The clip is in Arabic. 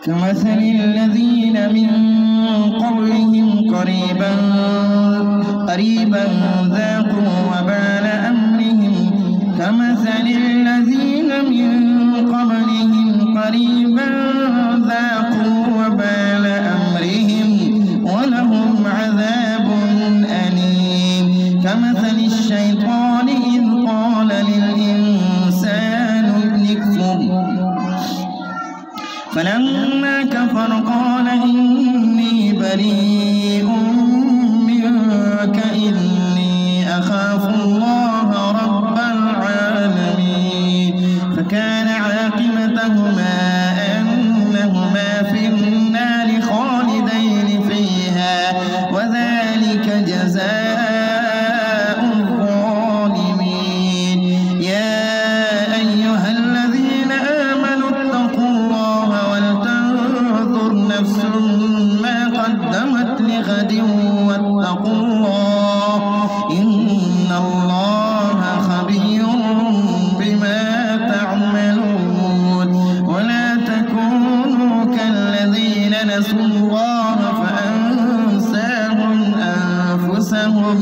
كمثل الذين من قبلهم قريبا ذاقوا وبال أمرهم كمثل الذين من قبلهم قريبا ذاقوا وبال أمرهم ولهم عذاب أليم كمثل الشيطان إذ قال للإنسان اكفر فلما كفر قال إني بريء منك إني أخاف الله رب العالمين فكان عاقبتهما أنهما في النار خالدين فيها وذلك جزاء الظالمين يا أيها الذين آمنوا اتقوا الله ولتنظر نفس ما قدمت لغد واتقوا الله إن الله خبير بما تعملون ولا تكونوا كالذين نسوا الله فأنساهم أنفسهم